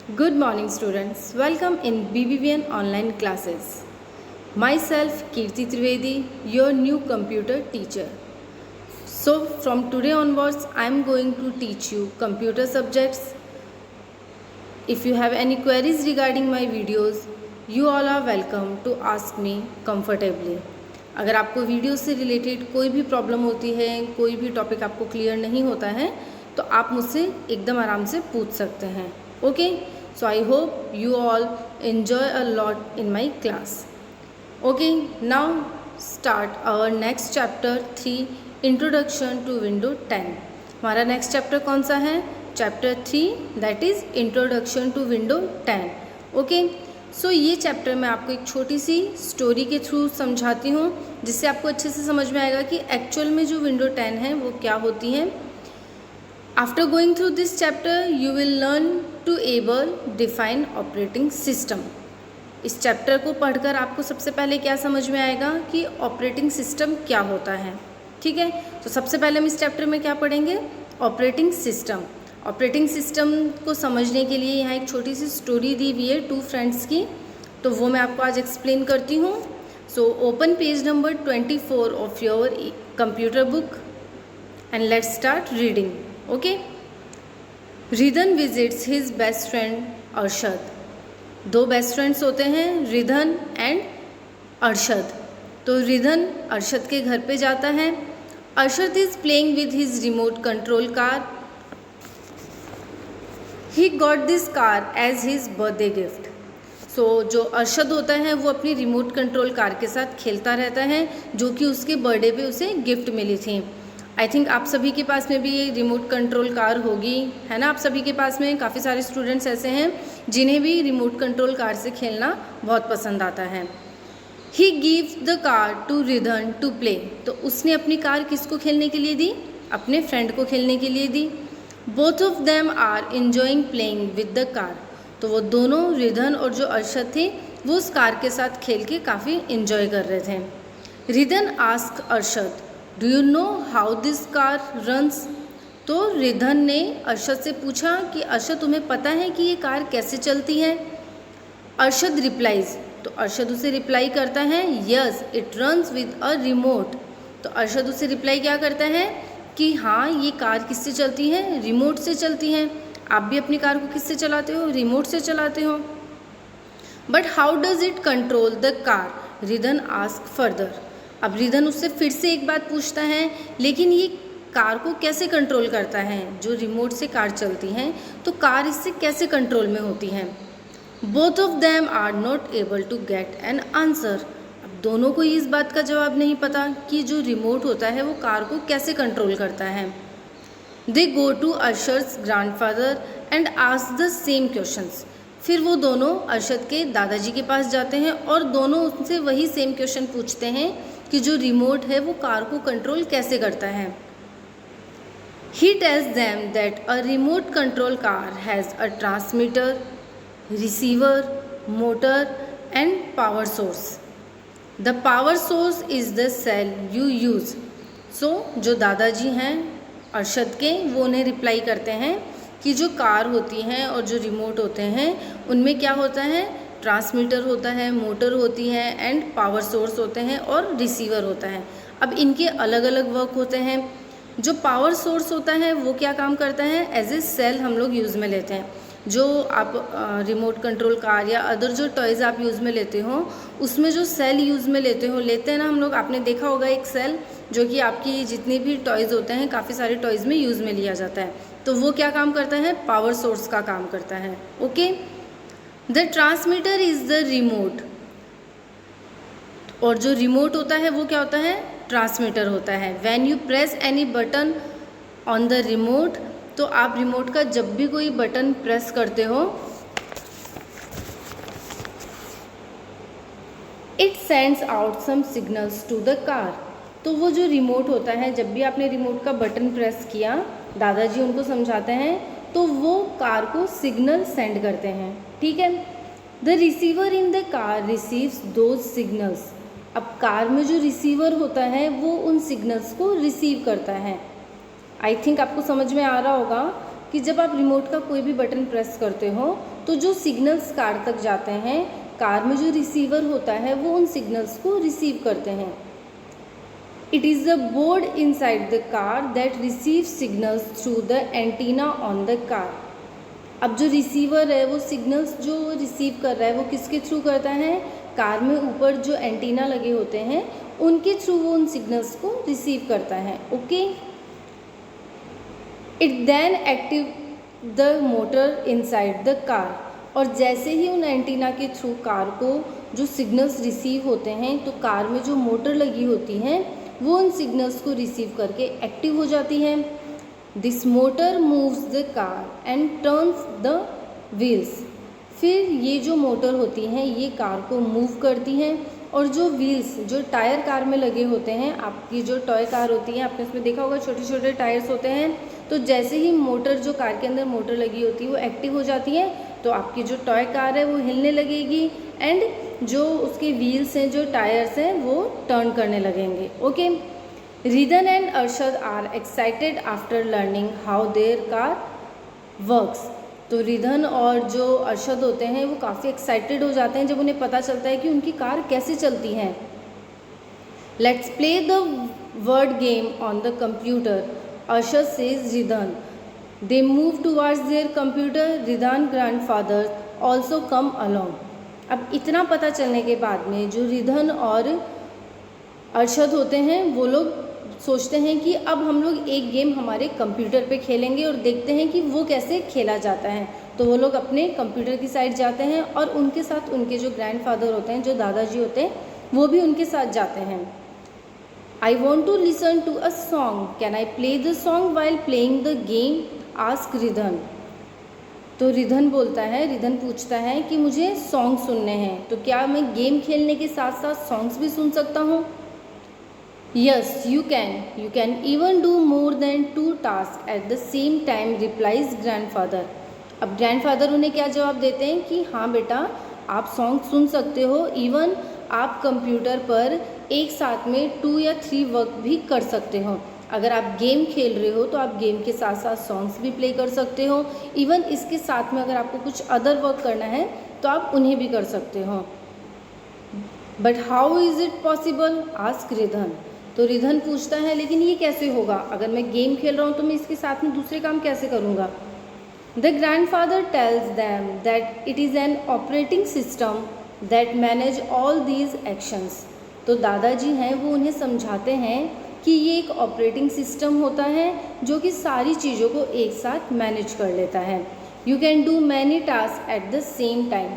Good morning, students. Welcome in BBVN online classes. Myself, Kirti Trivedi, your new computer teacher. So, from today onwards, I am going to teach you computer subjects. If you have any queries regarding my videos, you all are welcome to ask me comfortably. अगर आपको video से related कोई भी problem होती है, कोई भी topic आपको क्लियर नहीं होता है, तो आप मुझसे एकदम आराम से पूछ सकते हैं. Okay, so I hope you all enjoy a lot in my class. Okay, now start our next chapter 3, Introduction to Windows 10. हमारा नेक्स्ट चैप्टर कौन सा है? Chapter 3, that is introduction to window 10. Okay, so ये chapter मैं आपको एक छोटी सी story के थ्रू समझाती हूँ, जिससे आपको अच्छे से समझ में आएगा कि एक्चुअल में जो विंडो 10 है वो क्या होती है. After going through this chapter you will learn to able define operating system. इस चैप्टर को पढ़कर आपको सबसे पहले क्या समझ में आएगा कि ऑपरेटिंग सिस्टम क्या होता है. ठीक है, तो सबसे पहले हम इस चैप्टर में क्या पढ़ेंगे? Operating system. ऑपरेटिंग सिस्टम को समझने के लिए यहाँ एक छोटी सी स्टोरी दी हुई है 2 फ्रेंड्स की, तो वो मैं आपको आज एक्सप्लेन करती हूँ. So open page number 24 of your computer book and let's start reading. Okay. Ridhan visits his best friend Arshad. 2 best friends होते हैं, रिधन एंड अरशद. तो रिधन अरशद के घर पे जाता है. Arshad is playing with his remote control car. He got this car as his birthday gift. So जो अरशद होता है वो अपनी रिमोट कंट्रोल कार के साथ खेलता रहता है, जो कि उसके बर्थडे पे उसे गिफ्ट मिली थी. आई थिंक आप सभी के पास में भी ये रिमोट कंट्रोल कार होगी, है ना? आप सभी के पास में काफ़ी सारे स्टूडेंट्स ऐसे हैं जिन्हें भी रिमोट कंट्रोल कार से खेलना बहुत पसंद आता है. He gives the car to Ridhan to play. तो उसने अपनी कार किसको खेलने के लिए दी? अपने फ्रेंड को खेलने के लिए दी. Both of them are enjoying playing with the car. तो वो दोनों, रिधन और जो अरशद थे, वो उस कार के साथ खेल के काफ़ी इन्जॉय कर रहे थे. Ridhan ask Arshad, do you know how this car runs. तो रिधन ने अरशद से पूछा कि अरशद, तुम्हें पता है कि ये कार कैसे चलती है? अरशद रिप्लाइज. तो अरशद उसे रिप्लाई करता है, yes it runs with a remote. तो अरशद उसे रिप्लाई क्या करता है कि हाँ, ये कार किससे चलती है? रिमोट से चलती है. आप भी अपनी कार को किससे चलाते हो? रिमोट से चलाते हो. But how does it control the car? Ridhan ask further. अब रिधन उससे फिर से एक बात पूछता है, लेकिन ये कार को कैसे कंट्रोल करता है? जो रिमोट से कार चलती है, तो कार इससे कैसे कंट्रोल में होती है? Both of them are not able to get an answer. अब दोनों को इस बात का जवाब नहीं पता कि जो रिमोट होता है वो कार को कैसे कंट्रोल करता है. They go to Arshad's grandfather and ask the same questions. फिर वो दोनों अरशद के दादाजी के पास जाते हैं और दोनों उनसे वही सेम क्वेश्चन पूछते हैं कि जो रिमोट है वो कार को कंट्रोल कैसे करता है. He tells them that a remote control car has a transmitter, receiver, motor and power source. The power source is the cell you use. So जो दादाजी हैं अरशद के, वो उन्हें रिप्लाई करते हैं कि जो कार होती हैं और जो रिमोट होते हैं उनमें क्या होता है? ट्रांसमीटर होता है, मोटर होती है एंड पावर सोर्स होते हैं और रिसीवर होता है. अब इनके अलग अलग वर्क होते हैं. जो पावर सोर्स होता है वो क्या काम करता है? एज ए सेल हम लोग यूज़ में लेते हैं. जो आप रिमोट कंट्रोल कार या अदर जो टॉयज़ आप यूज़ में लेते हो, उसमें जो सेल यूज़ में लेते हैं ना हम लोग, आपने देखा होगा एक सेल जो कि आपकी जितने भी टॉयज़ होते हैं, काफ़ी सारे टॉयज़ में यूज़ में लिया जाता है. तो वो क्या काम करता है? पावर सोर्स का काम करता है. Okay. The transmitter is the remote. और जो रिमोट होता है वो क्या होता है? ट्रांसमीटर होता है. When you press any button on the remote, तो आप रिमोट का जब भी कोई बटन प्रेस करते हो, it sends out some signals to the car. तो वो जो रिमोट होता है, जब भी आपने रिमोट का बटन प्रेस किया, दादाजी उनको समझाते हैं, तो वो कार को सिग्नल सेंड करते हैं. ठीक है. The receiver in the car receives those signals. अब कार में जो रिसीवर होता है वो उन सिग्नल्स को रिसीव करता है. आई थिंक आपको समझ में आ रहा होगा कि जब आप रिमोट का कोई भी बटन प्रेस करते हो तो जो सिग्नल्स कार तक जाते हैं, कार में जो रिसीवर होता है वो उन सिग्नल्स को रिसीव करते हैं। It is the board inside the car that receive signals through the antenna on the car. अब जो रिसीवर है वो सिग्नल्स जो रिसीव कर रहा है वो किसके थ्रू करता है, कार में ऊपर जो एंटीना लगे होते हैं उनके थ्रू वो उन सिग्नल्स को रिसीव करता है। Okay, it then active the motor inside the car. और जैसे ही उन एंटीना के थ्रू कार को जो सिग्नल्स रिसीव होते हैं तो कार में जो मोटर लगी होती हैं वो उन सिग्नल्स को रिसीव करके एक्टिव हो जाती है। This motor moves the car and turns the wheels. फिर ये जो मोटर होती हैं ये कार को मूव करती हैं और जो व्हील्स, जो टायर कार में लगे होते हैं, आपकी जो टॉय कार होती है आपने उसमें देखा होगा छोटे छोटे टायर्स होते हैं, तो जैसे ही मोटर, जो कार के अंदर मोटर लगी होती है वो एक्टिव हो जाती है तो आपकी जो टॉय कार है वो हिलने लगेगी एंड जो उसके व्हील्स हैं, जो टायर्स हैं, वो टर्न करने लगेंगे। Okay, Ridhan and Arshad are excited after learning how their car works. तो रिधन और जो अरशद होते हैं वो काफ़ी एक्साइटेड हो जाते हैं जब उन्हें पता चलता है कि उनकी कार कैसे चलती हैं। Let's play the word game on the computer, Arshad says Ridhan. They move towards their computer, Ridhan grandfather also come along. अब इतना पता चलने के बाद में जो रिधन और अरशद होते हैं वो लोग सोचते हैं कि अब हम लोग एक गेम हमारे कंप्यूटर पे खेलेंगे और देखते हैं कि वो कैसे खेला जाता है। तो वो लोग अपने कंप्यूटर की साइड जाते हैं और उनके साथ उनके जो ग्रैंडफादर होते हैं, जो दादाजी होते हैं, वो भी उनके साथ जाते हैं। I want to listen to a song, can I play the song while playing the game, ask Ridhan. तो रिधन बोलता है, रिधन पूछता है कि मुझे सॉन्ग सुनने हैं, तो क्या मैं गेम खेलने के साथ साथ सॉन्ग्स भी सुन सकता हूँ? Yes you can even do more than 2 task at the same time, replies grandfather. अब ग्रैंडफादर उन्हें क्या जवाब देते हैं कि हाँ बेटा, आप सॉन्ग सुन सकते हो, इवन आप कंप्यूटर पर एक साथ में 2 या 3 वर्क भी कर सकते हो। अगर आप गेम खेल रहे हो तो आप गेम के साथ साथ सॉन्ग्स भी प्ले कर सकते हो, इवन इसके साथ में अगर आपको कुछ अदर वर्क करना है तो आप उन्हें भी कर सकते हो। But how is it possible, ask Ridhan. तो रिधन पूछता है लेकिन ये कैसे होगा, अगर मैं गेम खेल रहा हूँ तो मैं इसके साथ में दूसरे काम कैसे करूँगा? The grandfather tells them that it is an operating system that manage all these actions. तो दादाजी हैं वो उन्हें समझाते हैं कि ये एक ऑपरेटिंग सिस्टम होता है जो कि सारी चीज़ों को एक साथ मैनेज कर लेता है। You can do many task at the same time.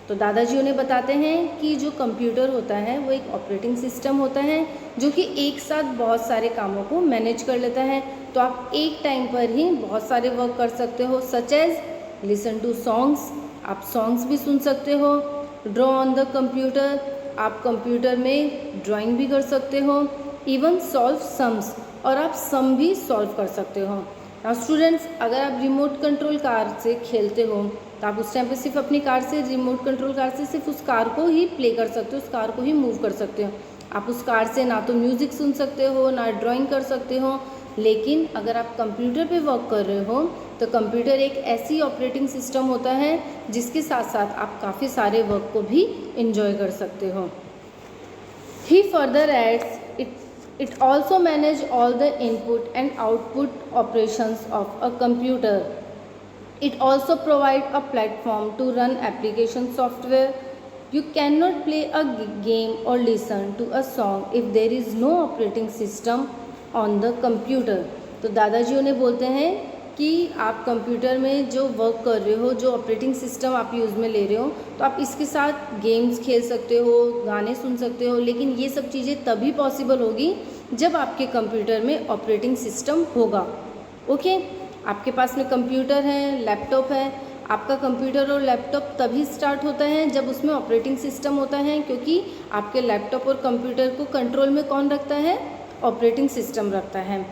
तो दादाजी उन्हें बताते हैं कि जो कंप्यूटर होता है वो एक ऑपरेटिंग सिस्टम होता है जो कि एक साथ बहुत सारे कामों को मैनेज कर लेता है। तो आप एक टाइम पर ही बहुत सारे वर्क कर सकते हो, such as listen to songs, आप सॉन्ग्स भी सुन सकते हो, ड्रॉ ऑन द कंप्यूटर, आप कंप्यूटर में ड्राइंग भी कर सकते हो, इवन सॉल्व सम्स, और आप सम भी सॉल्व कर सकते हो। नाउ स्टूडेंट्स, अगर आप रिमोट कंट्रोल कार से खेलते हो तो आप उस टाइम पे सिर्फ अपनी कार से, रिमोट कंट्रोल कार से सिर्फ उस कार को ही प्ले कर सकते हो, उस कार को ही मूव कर सकते हो। आप उस कार से ना तो म्यूज़िक सुन सकते हो ना ड्राइंग कर सकते हो। लेकिन अगर आप कंप्यूटर पे वर्क कर रहे हो तो कंप्यूटर एक ऐसी ऑपरेटिंग सिस्टम होता है जिसके साथ साथ आप काफ़ी सारे वर्क को भी इंजॉय कर सकते हो। He further adds it also manage all the input and output operations of a computer. It also provide a platform to run application software. You cannot play a game or listen to a song if there is no operating system on the computer. तो दादाजी उन्हें बोलते हैं कि आप computer में जो work कर रहे हो, जो ऑपरेटिंग सिस्टम आप यूज़ में ले रहे हो, तो आप इसके साथ गेम्स खेल सकते हो, गाने सुन सकते हो, लेकिन ये सब चीज़ें तभी पॉसिबल होगी जब आपके कंप्यूटर में ऑपरेटिंग सिस्टम होगा। ओके, आपके पास में कंप्यूटर है, लैपटॉप है, आपका कंप्यूटर और लैपटॉप तभी स्टार्ट होता है जब उसमें ऑपरेटिंग सिस्टम होता है, क्योंकि आपके लैपटॉप और कंप्यूटर को कंट्रोल में कौन रखता है? ऑपरेटिंग सिस्टम रखता है।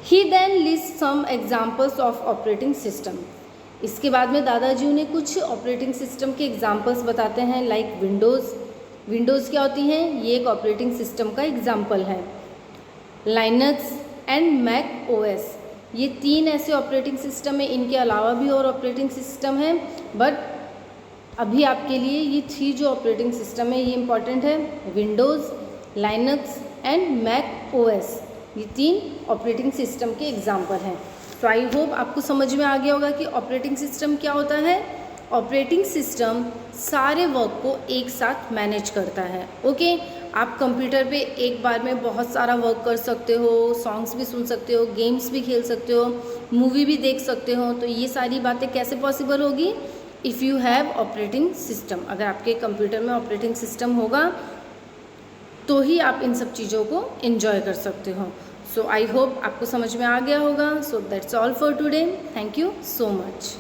He then list some examples of operating system. इसके बाद में दादाजी उन्हें कुछ ऑपरेटिंग सिस्टम के एग्जाम्पल्स बताते हैं, लाइक विंडोज़ क्या होती हैं? ये एक ऑपरेटिंग सिस्टम का एग्जाम्पल है। लाइनक्स एंड मैक ओएस, ये 3 ऐसे ऑपरेटिंग सिस्टम है, इनके अलावा भी और ऑपरेटिंग सिस्टम है, बट अभी आपके लिए ये 3 जो ऑपरेटिंग सिस्टम है ये इम्पॉर्टेंट है। Windows, Linux and Mac OS, ये 3 ऑपरेटिंग सिस्टम के एग्जाम्पल हैं। तो आई होप आपको समझ में आ गया होगा कि ऑपरेटिंग सिस्टम क्या होता है। ऑपरेटिंग सिस्टम सारे वर्क को एक साथ मैनेज करता है। ओके, आप कंप्यूटर पे एक बार में बहुत सारा वर्क कर सकते हो, सॉन्ग्स भी सुन सकते हो, गेम्स भी खेल सकते हो, मूवी भी देख सकते हो। तो ये सारी बातें कैसे पॉसिबल होगी? If you have operating system, अगर आपके कंप्यूटर में ऑपरेटिंग सिस्टम होगा तो ही आप इन सब चीज़ों को एंजॉय कर सकते हो। सो आई होप आपको समझ में आ गया होगा। So that's all for today. Thank you so much.